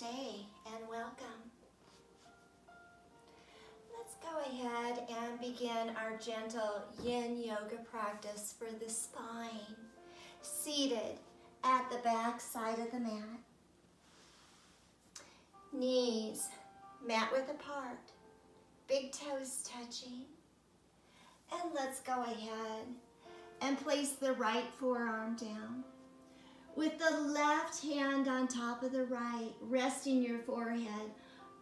Namaste and welcome. Let's go ahead and begin our gentle yin yoga practice for the spine. Seated at the back side of the mat. Knees mat width apart, big toes touching. And let's go ahead and place the right forearm down. With the left hand on top of the right, resting your forehead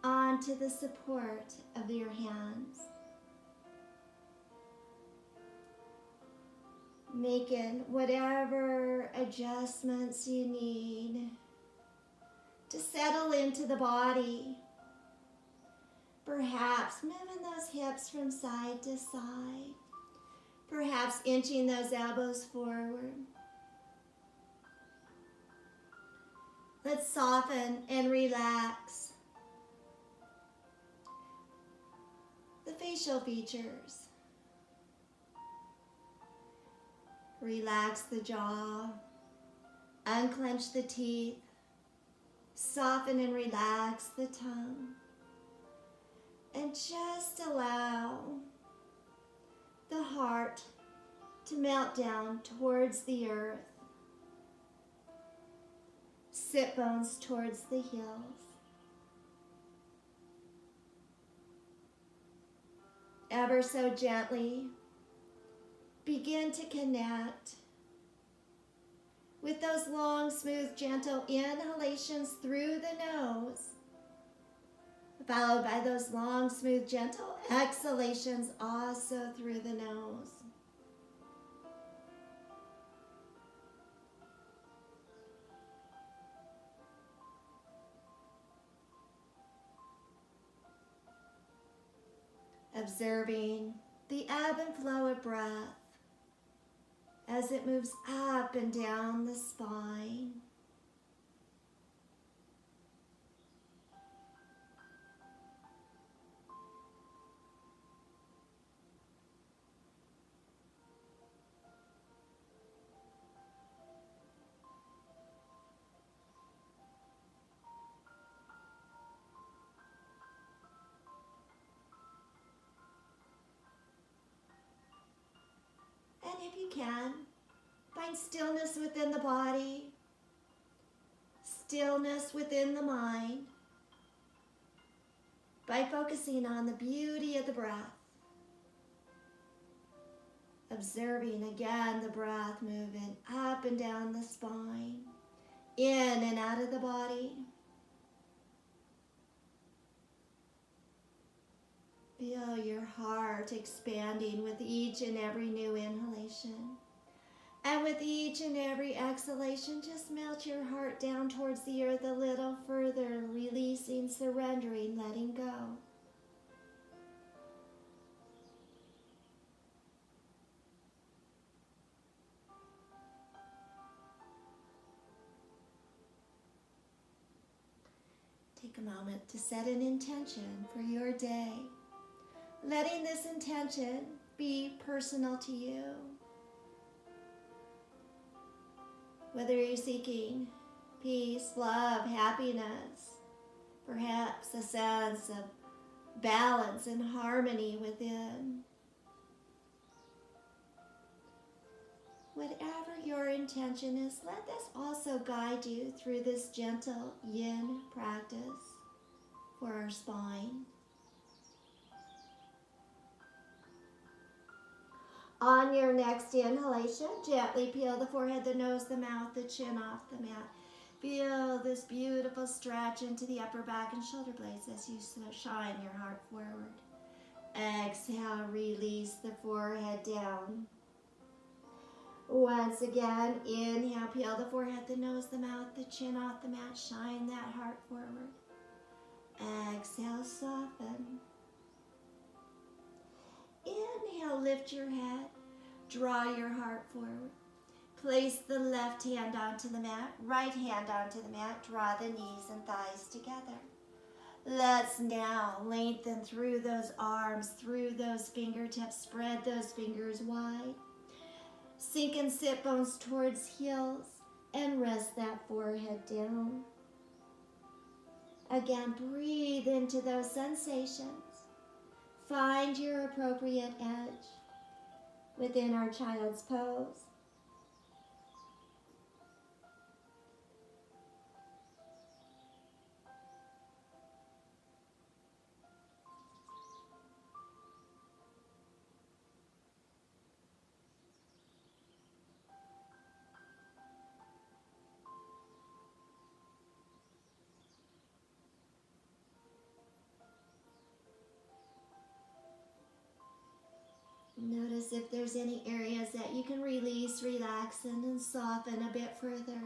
onto the support of your hands. Making whatever adjustments you need to settle into the body. Perhaps moving those hips from side to side. Perhaps inching those elbows forward. Let's soften and relax the facial features. Relax the jaw, unclench the teeth, soften and relax the tongue, and just allow the heart to melt down towards the earth. Sit bones towards the heels. Ever so gently, begin to connect with those long, smooth, gentle inhalations through the nose, followed by those long, smooth, gentle exhalations also through the nose. Observing the ebb and flow of breath as it moves up and down the spine. And if you can, find stillness within the body, stillness within the mind, by focusing on the beauty of the breath. Observing again the breath moving up and down the spine, in and out of the body. Feel your heart expanding with each and every new inhalation. And with each and every exhalation, just melt your heart down towards the earth a little further, releasing, surrendering, letting go. Take a moment to set an intention for your day. Letting this intention be personal to you. Whether you're seeking peace, love, happiness, perhaps a sense of balance and harmony within. Whatever your intention is, let this also guide you through this gentle yin practice for our spine. On your next inhalation, gently peel the forehead, the nose, the mouth, the chin off the mat. Feel this beautiful stretch into the upper back and shoulder blades as you shine your heart forward. Exhale, release the forehead down. Once again, inhale, peel the forehead, the nose, the mouth, the chin off the mat. Shine that heart forward. Exhale, soften. Inhale, lift your head, draw your heart forward. Place the left hand onto the mat, right hand onto the mat, draw the knees and thighs together. Let's now lengthen through those arms, through those fingertips, spread those fingers wide. Sink and sit bones towards heels and rest that forehead down. Again, breathe into those sensations. Find your appropriate edge within our child's pose. Notice if there's any areas that you can release, relax in, and soften a bit further.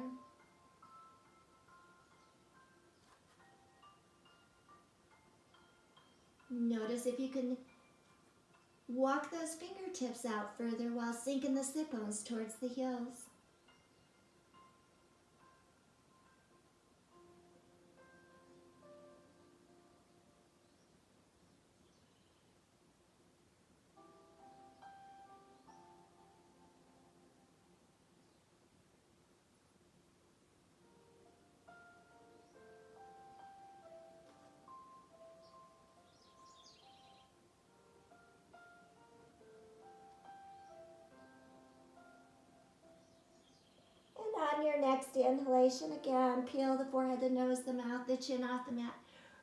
Notice if you can walk those fingertips out further while sinking the sit bones towards the heels. On your next inhalation, again, peel the forehead, the nose, the mouth, the chin off the mat.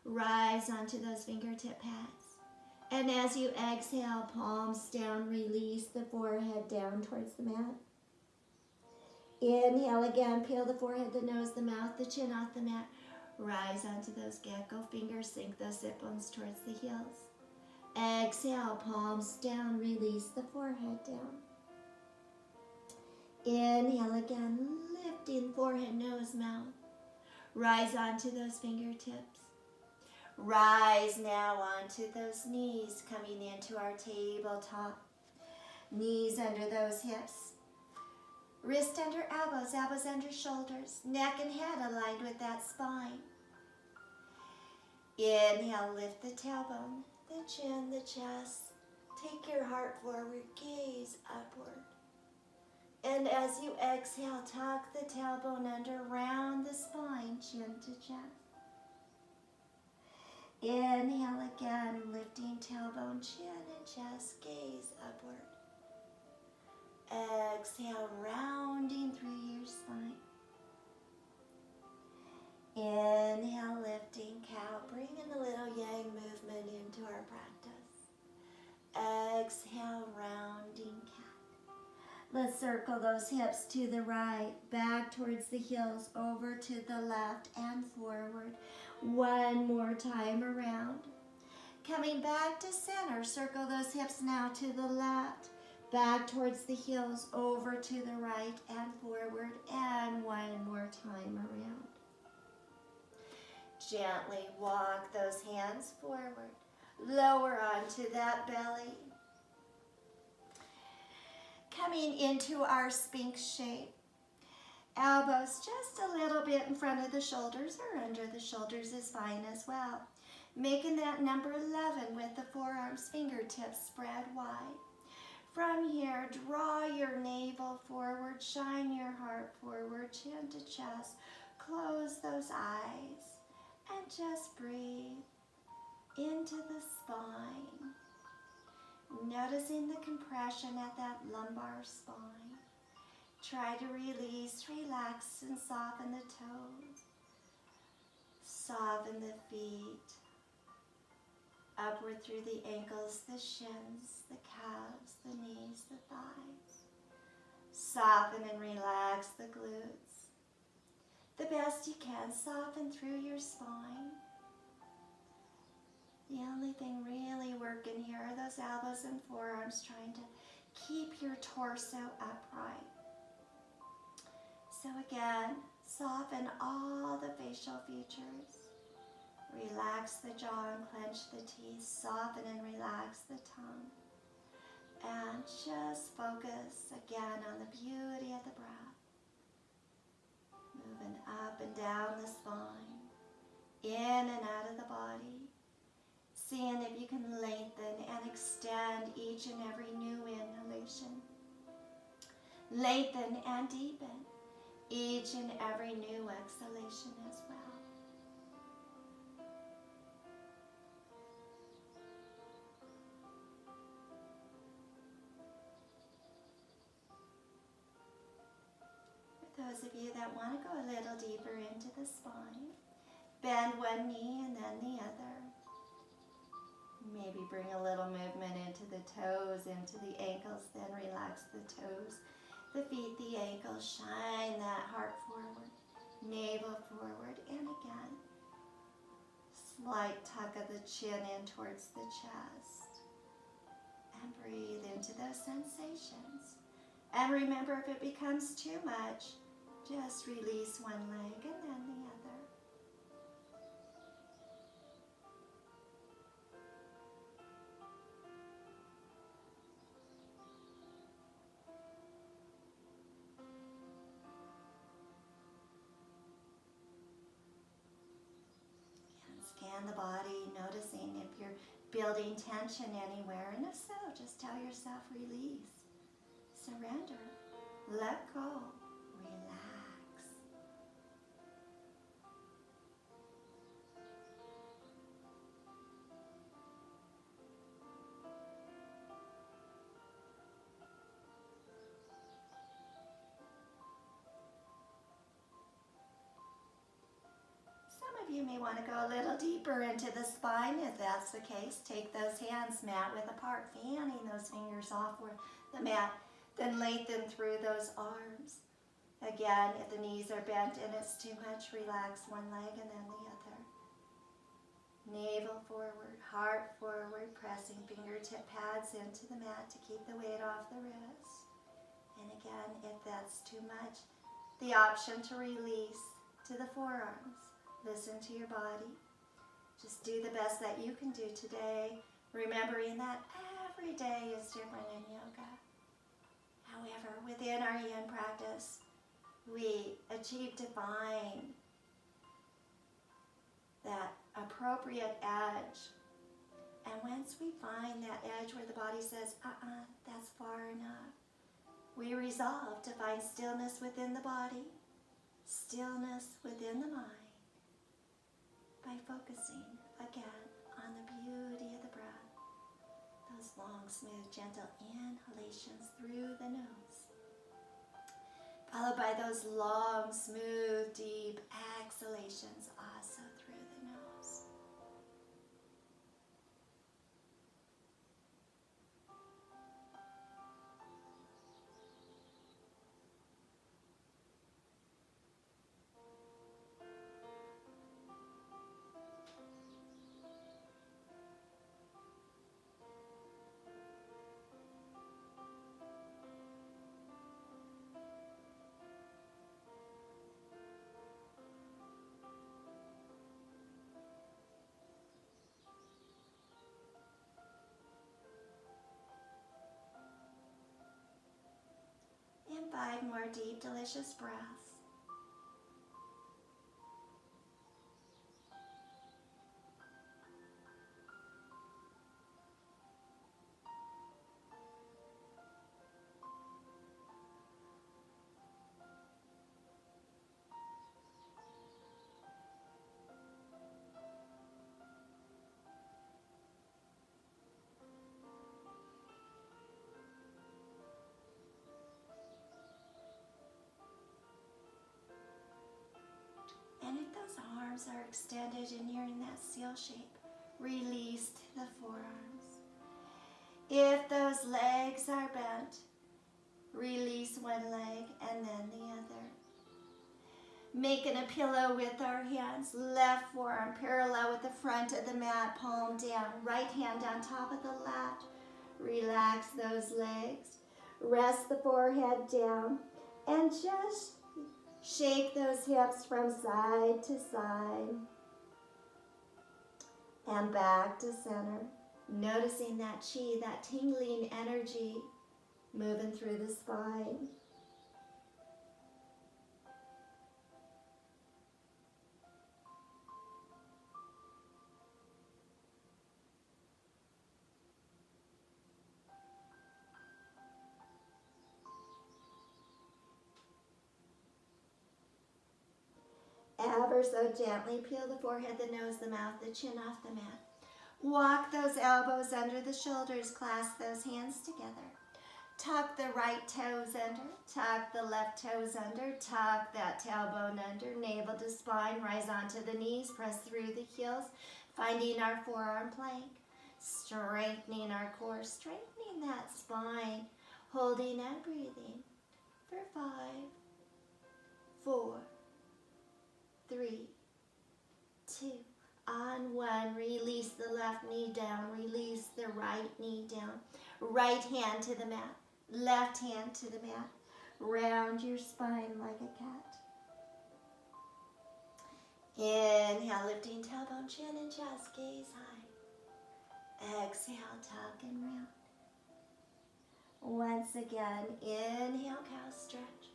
Rise onto those fingertip pads. And as you exhale, palms down, release the forehead down towards the mat. Inhale again, peel the forehead, the nose, the mouth, the chin off the mat. Rise onto those gecko fingers, sink those sit bones towards the heels. Exhale, palms down, release the forehead down. Inhale again, lifting forehead, nose, mouth. Rise onto those fingertips. Rise now onto those knees, coming into our tabletop. Knees under those hips. Wrist under elbows, elbows under shoulders. Neck and head aligned with that spine. Inhale, lift the tailbone, the chin, the chest. Take your heart forward, gaze upward. And as you exhale, tuck the tailbone under, round the spine, chin to chest. Inhale again, lifting tailbone, chin and chest, gaze upward. Exhale, rounding through your spine. Inhale, lifting cow, bringing a little yang movement into our practice. Exhale, rounding cat. Let's circle those hips to the right, back towards the heels, over to the left and forward. One more time around. Coming back to center, circle those hips now to the left, back towards the heels, over to the right and forward, and one more time around. Gently walk those hands forward, lower onto that belly. Coming into our Sphinx shape. Elbows just a little bit in front of the shoulders or under the shoulders is fine as well. Making that number 11 with the forearms, fingertips spread wide. From here, draw your navel forward, shine your heart forward, chin to chest. Close those eyes and just breathe into the spine. Noticing the compression at that lumbar spine. Try to release, relax, and soften the toes. Soften the feet. Upward through the ankles, the shins, the calves, the knees, the thighs. Soften and relax the glutes. The best you can, soften through your spine. The only thing really working here are those elbows and forearms, trying to keep your torso upright. So again, soften all the facial features. Relax the jaw and clench the teeth. Soften and relax the tongue. And just focus again on the beauty of the breath. Moving up and down the spine, in and out of the body. Seeing if you can lengthen and extend each and every new inhalation. Lengthen and deepen each and every new exhalation as well. those of you that want to go a little deeper into the spine, bend one knee and then the other. Maybe bring a little movement into the toes, into the ankles, then relax the toes, the feet, the ankles. Shine that heart forward, navel forward, and again. Slight tuck of the chin in towards the chest. And breathe into those sensations. And remember, if it becomes too much, just release one leg and then the other. And scan the body, noticing if you're building tension anywhere, and if so, just tell yourself release, surrender, let go, relax. Some of you may want to go a little deeper into the spine. If that's the case, take those hands mat width apart, fanning those fingers off the mat, then lengthen through those arms. Again, if the knees are bent and it's too much, relax one leg and then the other. Navel forward, heart forward, pressing fingertip pads into the mat to keep the weight off the wrist. And again, if that's too much, the option to release to the forearms. Listen to your body. Just do the best that you can do today, remembering that every day is different in yoga. However, within our yin practice, we achieve to find that appropriate edge. And once we find that edge where the body says, that's far enough, we resolve to find stillness within the body, stillness within the mind, by focusing again on the beauty of the breath. Those long, smooth, gentle inhalations through the nose, followed by those long, smooth, deep exhalations also through the nose. And 5 more deep, delicious breaths. And if those arms are extended and you're in that seal shape, release to the forearms. If those legs are bent, release one leg and then the other. Making a pillow with our hands, left forearm parallel with the front of the mat, palm down, right hand on top of the left. Relax those legs, rest the forehead down, and just shake those hips from side to side and back to center. Noticing that chi, that tingling energy moving through the spine. Ever so gently peel the forehead, the nose, the mouth, the chin off the mat. Walk those elbows under the shoulders, clasp those hands together. Tuck the right toes under, tuck the left toes under, tuck that tailbone under, navel to spine, rise onto the knees, press through the heels, finding our forearm plank, strengthening our core, strengthening that spine, holding and breathing for 5, 4, 3, 2, on 1. Release the left knee down, release the right knee down, right hand to the mat, left hand to the mat, round your spine like a cat. Inhale, lifting tailbone, chin and chest, gaze high. Exhale, tuck and round. Once again, inhale, cow stretch.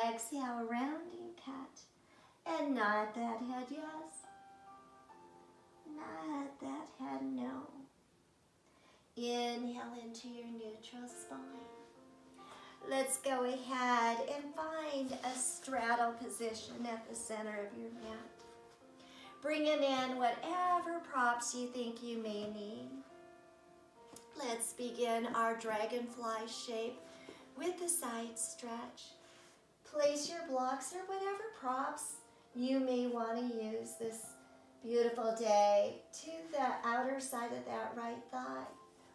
Exhale, rounding cat. And nod that head yes. Nod that head no. Inhale into your neutral spine. Let's go ahead and find a straddle position at the center of your mat. Bringing in whatever props you think you may need. Let's begin our dragonfly shape with the side stretch. Place your blocks or whatever props you may want to use this beautiful day to the outer side of that right thigh.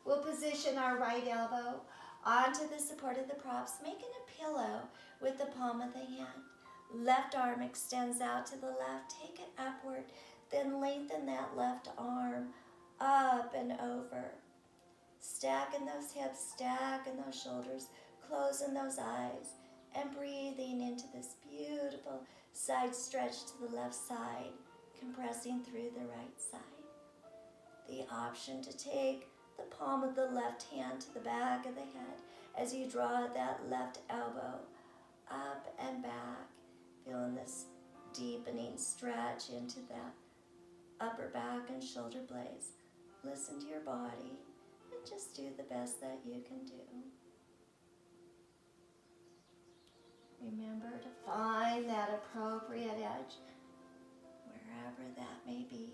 We'll position our right elbow onto the support of the props, making a pillow with the palm of the hand. Left arm extends out to the left. Take it upward, then lengthen that left arm up and over. Stacking those hips, stacking those shoulders, closing those eyes, and breathing into this beautiful side stretch to the left side, compressing through the right side. The option to take the palm of the left hand to the back of the head as you draw that left elbow up and back, feeling this deepening stretch into that upper back and shoulder blades. Listen to your body and just do the best that you can do. Remember to find that appropriate edge wherever that may be.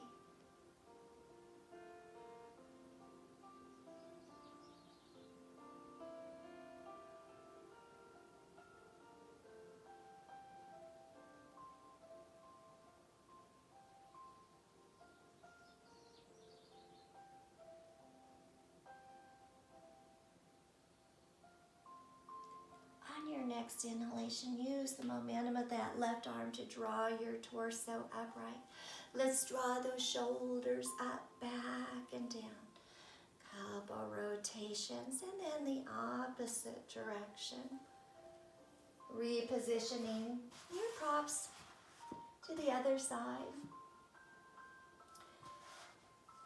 Next inhalation, use the momentum of that left arm to draw your torso upright. Let's draw those shoulders up, back, and down. Couple rotations, and then the opposite direction. Repositioning your props to the other side.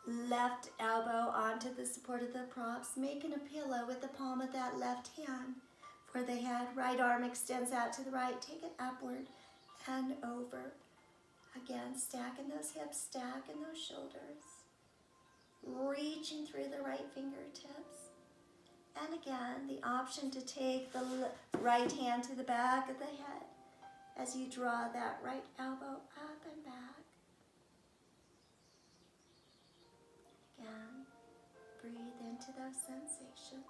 Left elbow onto the support of the props, making a pillow with the palm of that left hand for the head. Right arm extends out to the right. Take it upward and over. Again, stacking those hips, stacking those shoulders. Reaching through the right fingertips. And again, the option to take the right hand to the back of the head as you draw that right elbow up and back. Again, breathe into those sensations.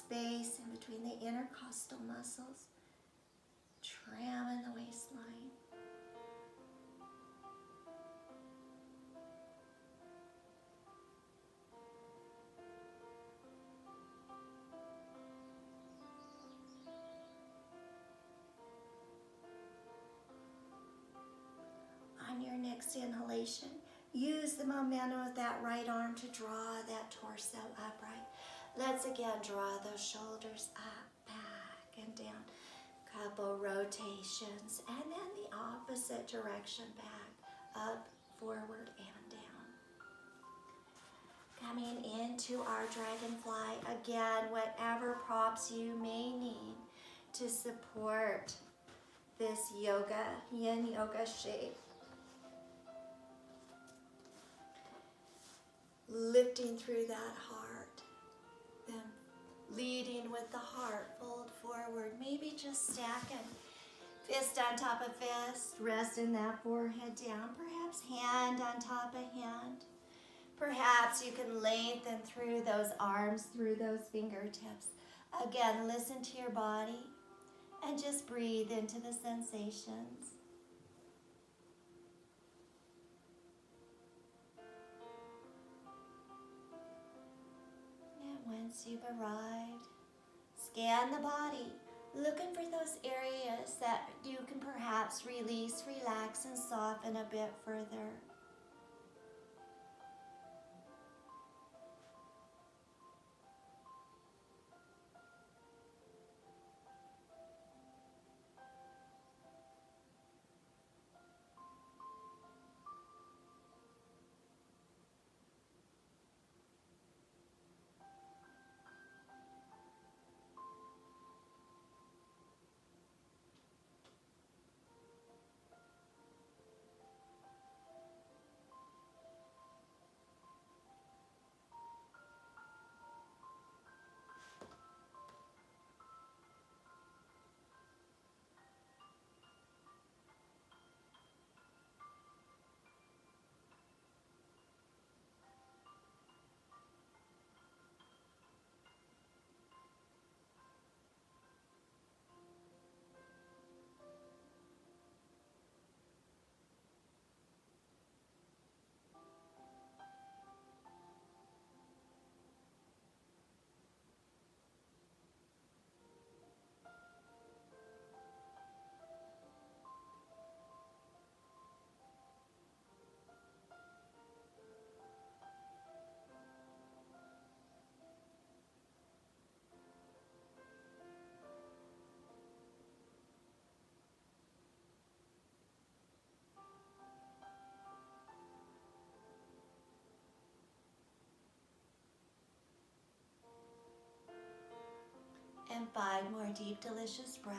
Space in between the intercostal muscles, trim in the waistline. On your next inhalation, use the momentum of that right arm to draw that torso upright. Let's again draw those shoulders up, back, and down. Couple rotations, and then the opposite direction back, up, forward, and down. Coming into our dragonfly, again, whatever props you may need to support this yoga, yin yoga shape. lifting through that heart. Then leading with the heart, fold forward. Maybe just stacking fist on top of fist, resting that forehead down. Perhaps hand on top of hand. Perhaps you can lengthen through those arms, through those fingertips. Again, listen to your body and just breathe into the sensations. And once you've arrived, scan the body, looking for those areas that you can perhaps release, relax, and soften a bit further. And 5 more deep, delicious breaths.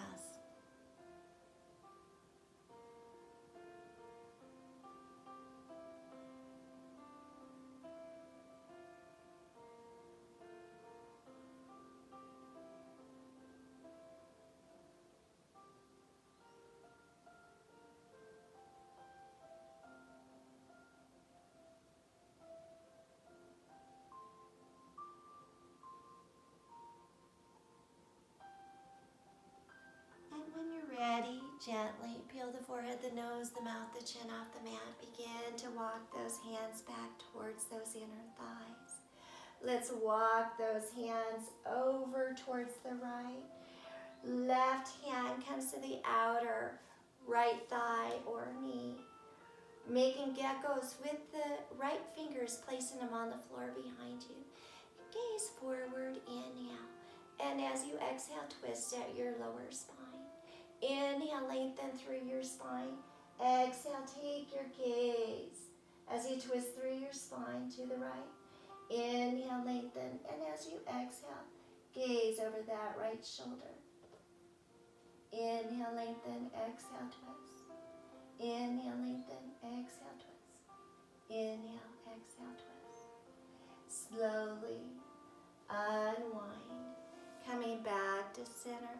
And when you're ready, gently peel the forehead, the nose, the mouth, the chin off the mat. Begin to walk those hands back towards those inner thighs. Let's walk those hands over towards the right. Left hand comes to the outer right thigh or knee. Making geckos with the right fingers, placing them on the floor behind you. Gaze forward, inhale. And as you exhale, twist at your lower spine. Inhale, lengthen through your spine. Exhale, take your gaze as you twist through your spine to the right. Inhale, lengthen, and as you exhale, gaze over that right shoulder. Inhale, lengthen, exhale, twist. Inhale, lengthen, exhale, twist. Inhale, exhale, twist. Slowly unwind, coming back to center.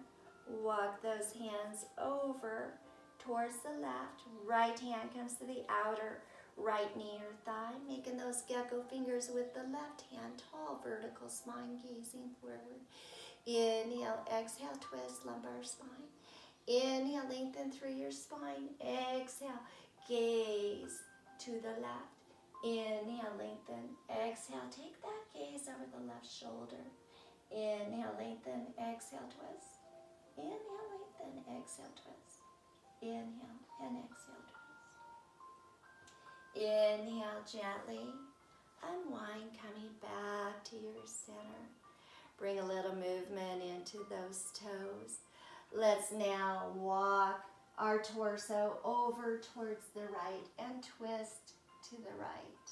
Walk those hands over towards the left. Right hand comes to the outer right knee or thigh, making those gecko fingers with the left hand, tall vertical spine, gazing forward. Inhale, exhale, twist lumbar spine. Inhale, lengthen through your spine. Exhale, gaze to the left. Inhale, lengthen. Exhale, take that gaze over the left shoulder. Inhale, lengthen. Exhale, twist. Inhale, lengthen. Exhale, twist. Inhale and exhale, twist. Inhale, gently. Unwind, coming back to your center. Bring a little movement into those toes. Let's now walk our torso over towards the right and twist to the right.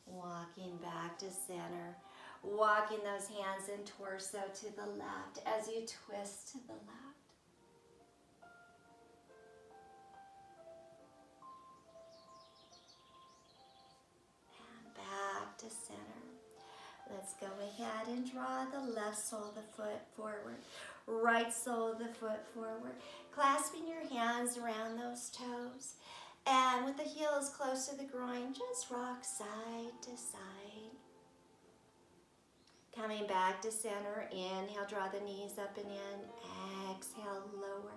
Walking back to center. Walking those hands and torso to the left as you twist to the left. Let's go ahead and draw the left sole of the foot forward, right sole of the foot forward, clasping your hands around those toes. And with the heels close to the groin, just rock side to side. Coming back to center, inhale, draw the knees up and in, exhale, lower.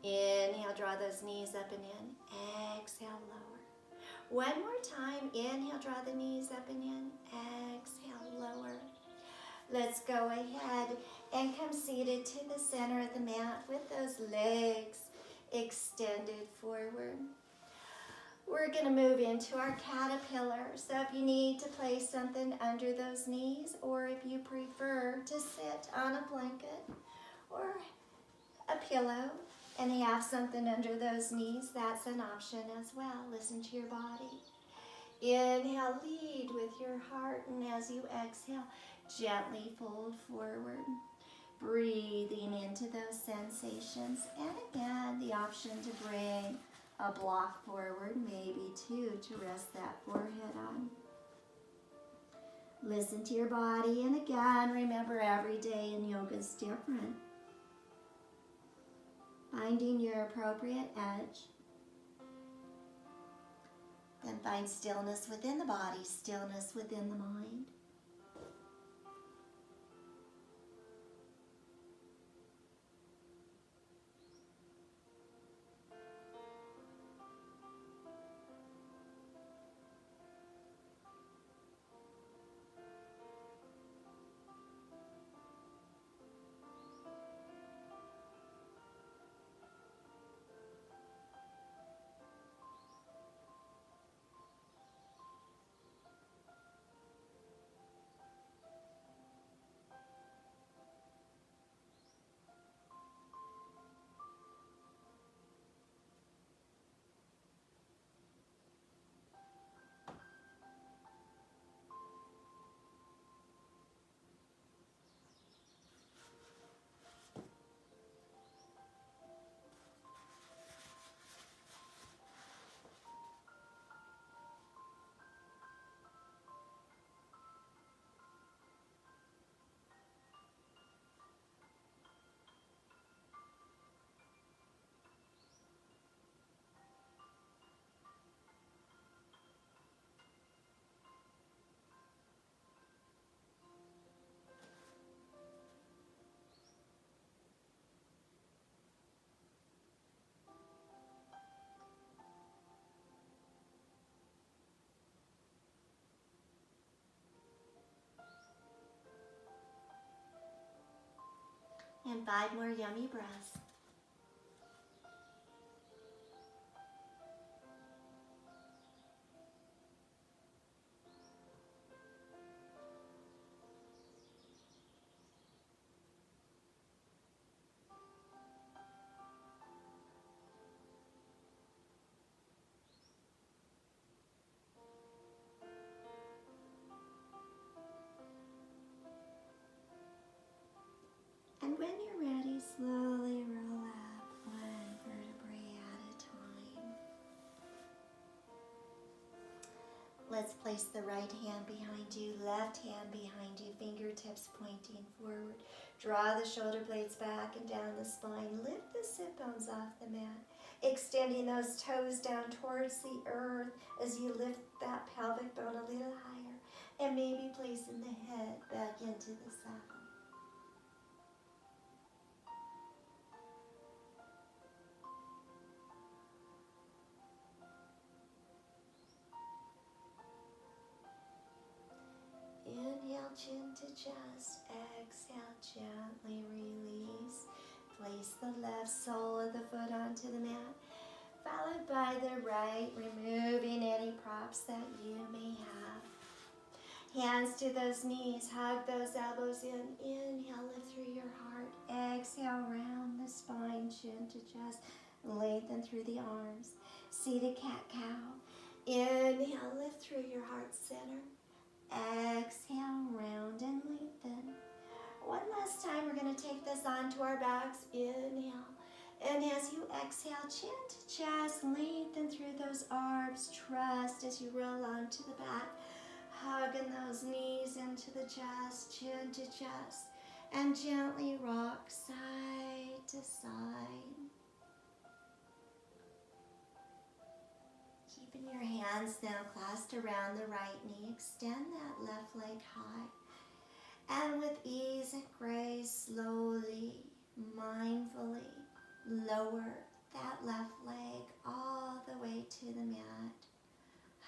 Inhale, draw those knees up and in, exhale, lower. One more time, inhale, draw the knees up and in, exhale, lower. Let's go ahead and come seated to the center of the mat with those legs extended forward. We're going to move into our caterpillar. So if you need to place something under those knees, or if you prefer to sit on a blanket or a pillow and have something under those knees, that's an option as well. Listen to your body. Inhale, lead with your heart, and as you exhale, gently fold forward. Breathing into those sensations. And again, the option to bring a block forward, maybe two, to rest that forehead on. Listen to your body, and again, remember every day in yoga is different. Finding your appropriate edge. Then find stillness within the body, stillness within the mind. And 5 more yummy breaths. And when you're ready, slowly roll up one vertebrae at a time. Let's place the right hand behind you, left hand behind you, fingertips pointing forward. Draw the shoulder blades back and down the spine. Lift the sit bones off the mat, extending those toes down towards the earth as you lift that pelvic bone a little higher, and maybe placing the head back into the saddle. Inhale, chin to chest. Exhale, gently release. Place the left sole of the foot onto the mat, followed by the right, removing any props that you may have. Hands to those knees, hug those elbows in. Inhale, lift through your heart. Exhale, round the spine, chin to chest. Lengthen through the arms. Seated cat-cow. Inhale, lift through your heart center. Exhale, round and lengthen. One last time, we're going to take this onto our backs. Inhale. And as you exhale, chin to chest, lengthen through those arms. Trust as you roll onto the back. Hugging those knees into the chest, chin to chest, and gently rock side to side. Keeping your hands now clasped around the right knee, extend that left leg high. And with ease and grace, slowly, mindfully, lower that left leg all the way to the mat.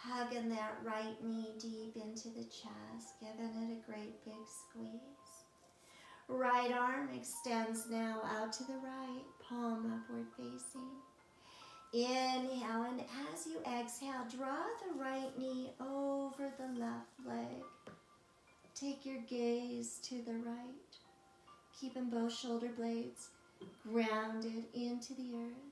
Hugging that right knee deep into the chest, giving it a great big squeeze. Right arm extends now out to the right, palm upward facing. Inhale, and as you exhale, draw the right knee over the left leg. Take your gaze to the right, keeping both shoulder blades grounded into the earth.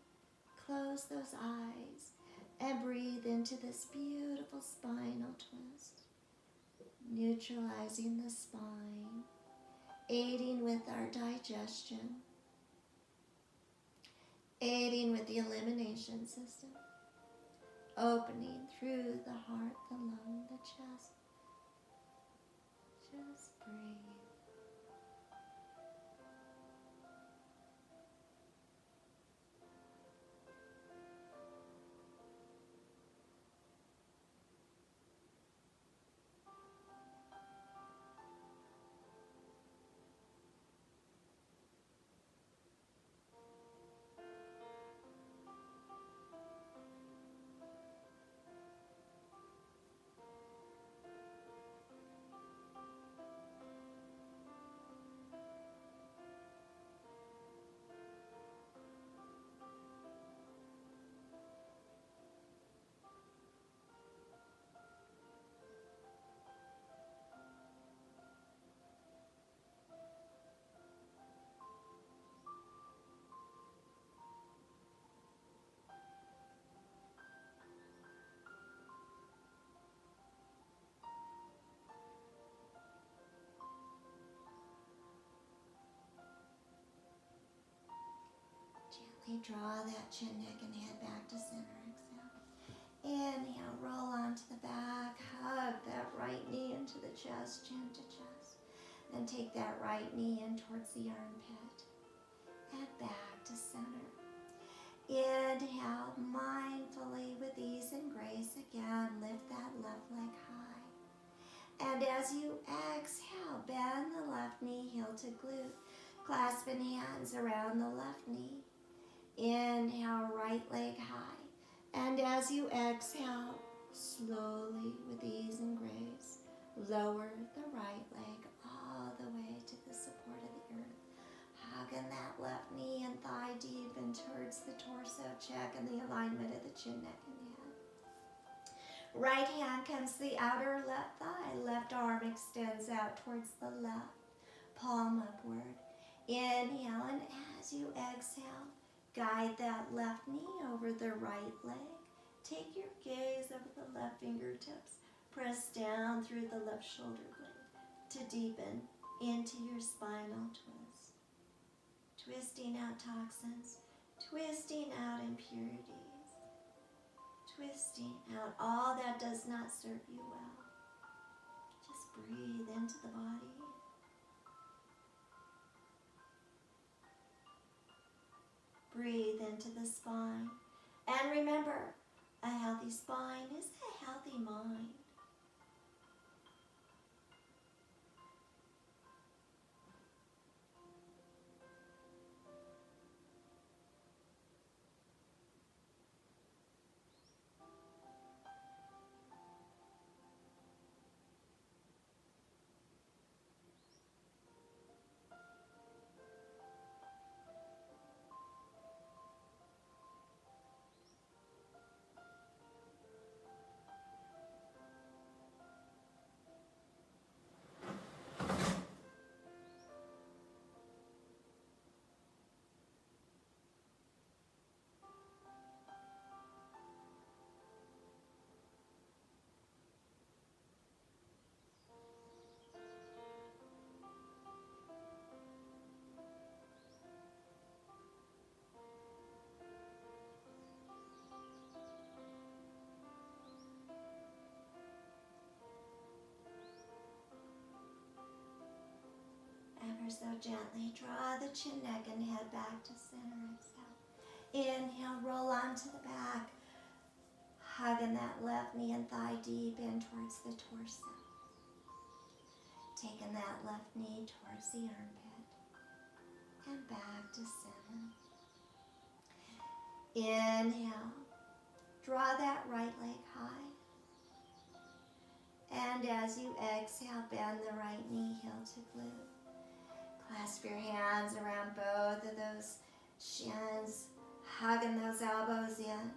Close those eyes and breathe into this beautiful spinal twist, neutralizing the spine, aiding with our digestion, aiding with the elimination system, opening through the heart, the lung, the chest. Just breathe. Gently draw that chin, neck, and head back to center. Exhale. Inhale, roll onto the back. Hug that right knee into the chest, chin to chest. Then take that right knee in towards the armpit. And back to center. Inhale, mindfully with ease and grace. Again, lift that left leg high. And as you exhale, bend the left knee, heel to glute. Clasping hands around the left knee. Inhale, right leg high. And as you exhale, slowly with ease and grace, lower the right leg all the way to the support of the earth. Hugging that left knee and thigh deep in towards the torso, checking the alignment of the chin, neck, and head. Right hand comes to the outer left thigh. Left arm extends out towards the left, palm upward. Inhale, and as you exhale, guide that left knee over the right leg. Take your gaze over the left fingertips. Press down through the left shoulder blade to deepen into your spinal twist. Twisting out toxins, twisting out impurities, twisting out all that does not serve you well. Just breathe into the body. Breathe into the spine. And remember, a healthy spine is a healthy mind. gently draw the chin, neck, and head back to center. Exhale. Inhale, roll onto the back. Hugging that left knee and thigh deep in towards the torso. Taking that left knee towards the armpit. And back to center. Inhale. Draw that right leg high. And as you exhale, bend the right knee, heel to glute. Clasp your hands around both of those shins, hugging those elbows in,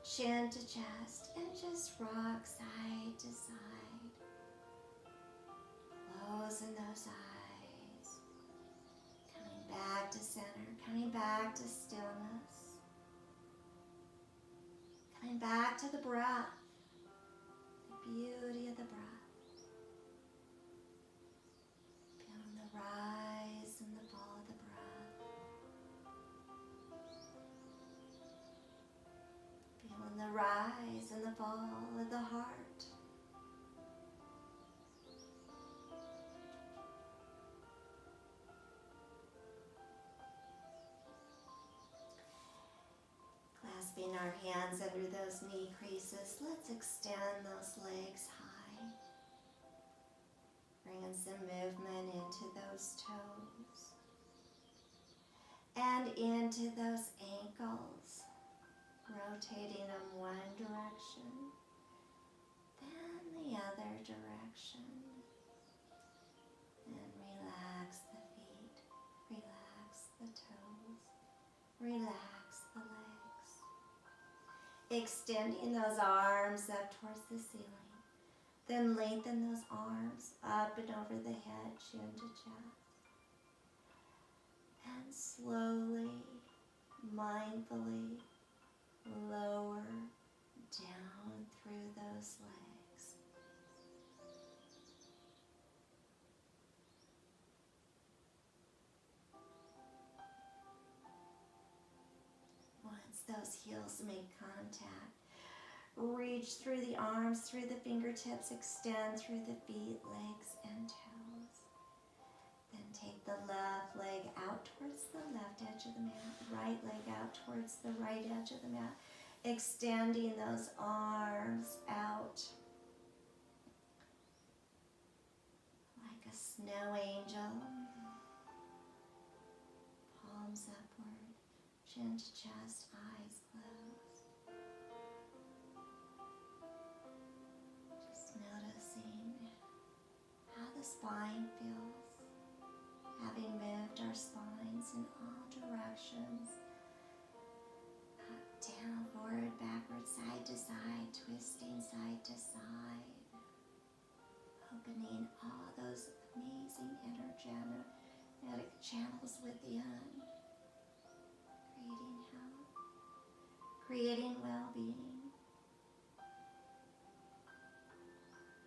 chin to chest, and just rock side to side. Closing those eyes. Coming back to center, coming back to stillness. Coming back to the breath. Beauty of the breath. Feeling the rise and the fall of the breath. Feeling the rise and the fall of the heart. Clasping our hands under those knee creases, let's extend those legs high. Bringing some movement into those toes and into those ankles. Rotating them one direction, then the other direction. And relax the feet, relax the toes, relax the legs. Extending those arms up towards the ceiling. Then lengthen those arms up and over the head, chin to chest. And slowly, mindfully lower down through those legs. Once those heels make contact, reach through the arms, through the fingertips, extend through the feet, legs, and toes. Then take the left leg out towards the left edge of the mat, right leg out towards the right edge of the mat, extending those arms out like a snow angel. Palms upward, chin to chest, eyes closed. Just noticing how the spine feels. Having moved our spines in all directions, up, down, forward, backward, side to side, twisting side to side, opening all those amazing energetic channels within, creating health, creating well-being.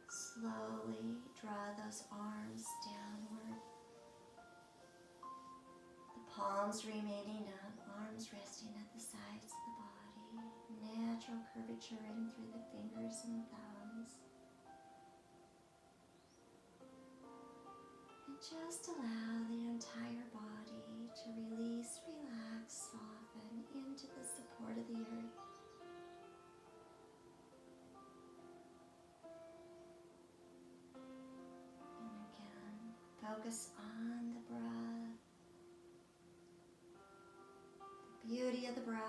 Slowly draw those arms downward. Palms remaining up, arms resting at the sides of the body. Natural curvature in through the fingers and thumbs. And just allow the entire body to release, relax, soften into the support of the earth. And again, focus on the breath. Beauty of the breath.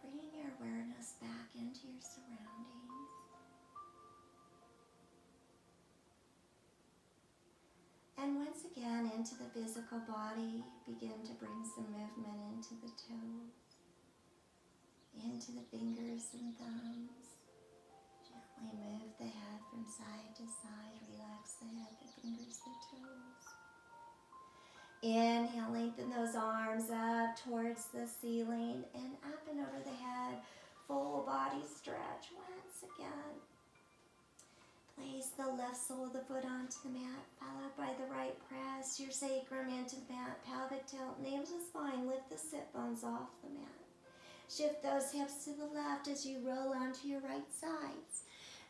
Bringing your awareness back into your surroundings. And once again, into the physical body, begin to bring some movement into the toes, into the fingers and thumbs. Gently move the head from side to side. Relax the head, the fingers, the toes. Inhale, lengthen those arms up towards the ceiling and up and over the head. Full body stretch once again. Place the left sole of the foot onto the mat, followed by the right press. Your sacrum into the mat, pelvic tilt, navel to spine. Lift the sit bones off the mat. Shift those hips to the left as you roll onto your right sides.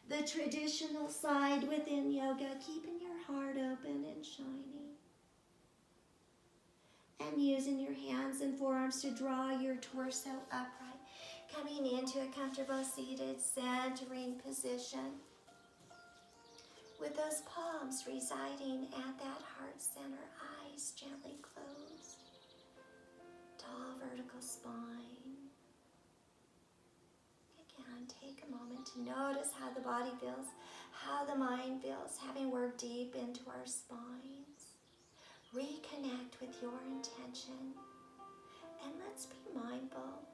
The traditional side within yoga, keeping your heart open and shining. And using your hands and forearms to draw your torso upright. Coming into a comfortable seated centering position. With those palms residing at that heart center, eyes gently closed. Tall vertical spine. Again, take a moment to notice how the body feels, how the mind feels, having worked deep into our spines. Reconnect with your intention, and let's be mindful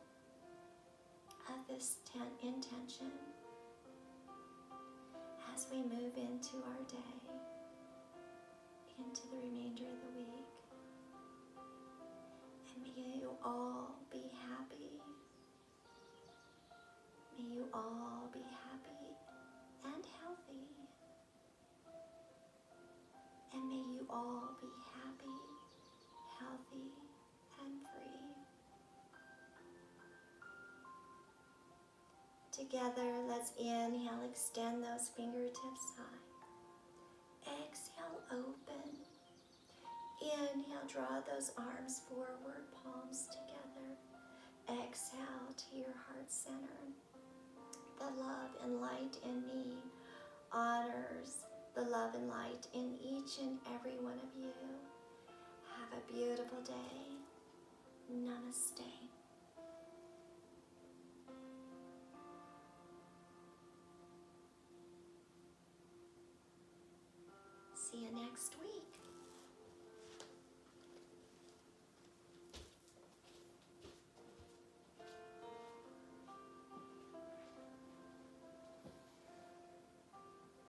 of this intention as we move into our day, into the remainder of the week. And may you all be happy. May you all be happy and healthy. And may you all be happy, healthy, and free. Together, let's inhale, extend those fingertips high. Exhale, open. Inhale, draw those arms forward, palms together. Exhale to your heart center. The love and light in me honors the love and light in each and every one of you. Have a beautiful day. Namaste. See you next week.